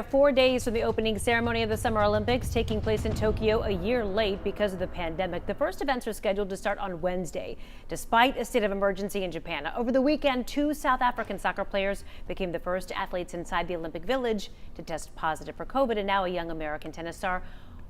4 days from the opening ceremony of the Summer Olympics taking place in Tokyo a year late because of the pandemic. The first events are scheduled to start on Wednesday, despite a state of emergency in Japan. Over the weekend, 2 South African soccer players became the first athletes inside the Olympic Village to test positive for COVID, and now a young American tennis star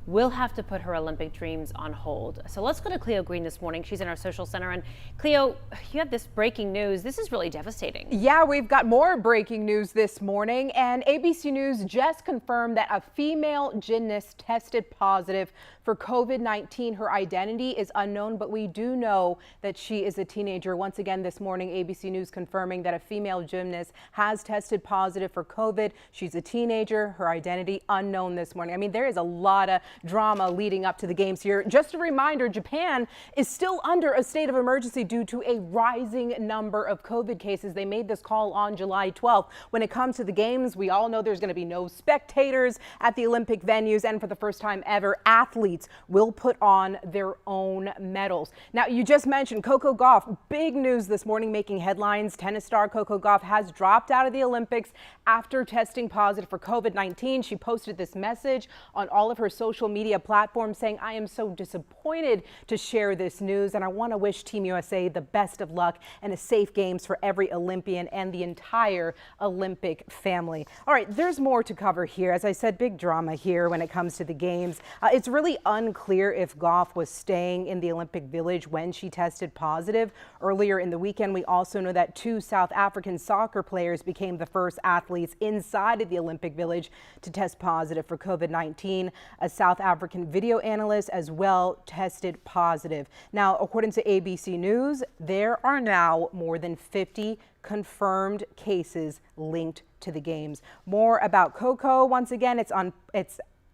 will have to put her Olympic dreams on hold. So let's go to Cleo Green this morning. She's in our social center. And Cleo, you have this breaking news. This is really devastating. Yeah, we've got more breaking news this morning, and ABC News just confirmed that a female gymnast tested positive for COVID-19. Her identity is unknown, but we do know that she is a teenager. Once again this morning, ABC News confirming that a female gymnast has tested positive for COVID. She's a teenager. Her identity unknown this morning. I mean, there is a lot of drama leading up to the games here. Just a reminder, Japan is still under a state of emergency due to a rising number of COVID cases. They made this call on July 12th. When it comes to the games, we all know there's going to be no spectators at the Olympic venues, and for the first time ever, athletes will put on their own medals. Now, you just mentioned Coco Gauff. Big news this morning making headlines. Tennis star Coco Gauff has dropped out of the Olympics after testing positive for COVID-19. She posted this message on all of her social media platforms saying, "I am so disappointed to share this news, and I want to wish Team USA the best of luck and a safe games for every Olympian and the entire Olympic family." All right, there's more to cover here. As I said, big drama here when it comes to the games. It's really unclear if Gauff was staying in the Olympic Village when she tested positive. Earlier in the weekend, we also know that 2 South African soccer players became the first athletes inside of the Olympic Village to test positive for COVID-19. A South African video analyst as well tested positive. Now, according to ABC News, there are now more than 50 confirmed cases linked to the games. More about Coco. Once again,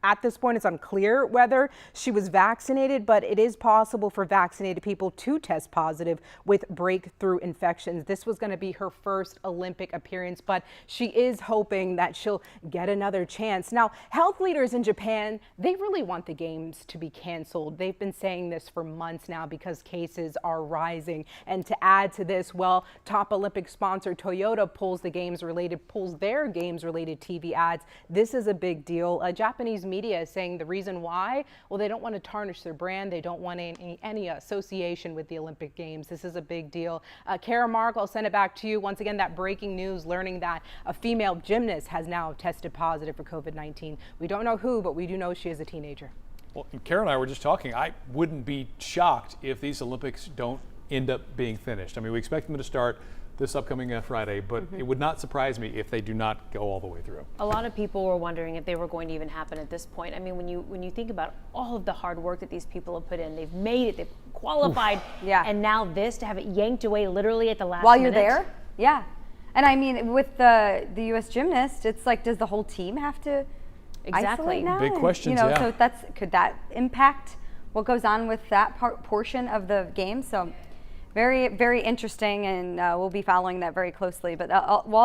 at this point, it's unclear whether she was vaccinated, but it is possible for vaccinated people to test positive with breakthrough infections. This was going to be her first Olympic appearance, but she is hoping that she'll get another chance. Now, health leaders in Japan, they really want the games to be canceled. They've been saying this for months now because cases are rising. And to add to this, well, top Olympic sponsor Toyota pulls their games-related TV ads. This is a big deal. Japanese media is saying the reason why, well, they don't want to tarnish their brand. They don't want any association with the Olympic Games. This is a big deal. Kara Mark, I'll send it back to you. Once again, that breaking news, learning that a female gymnast has now tested positive for COVID-19. We don't know who, but we do know she is a teenager. Well, Kara and I were just talking. I wouldn't be shocked if these Olympics don't end up being finished. I mean, we expect them to start this upcoming Friday, but it would not surprise me if they do not go all the way through. A lot of people were wondering if they were going to even happen at this point. I mean, when you think about all of the hard work that these people have put in, they've made it, they've qualified, yeah. And now this, to have it yanked away literally at the last while minute. you're there, yeah. And I mean, with the U.S. gymnast, it's like, does the whole team have to isolate now? Big questions, and, yeah. So could that impact what goes on with that portion of the game? So very, very interesting, and we'll be following that very closely. But we'll also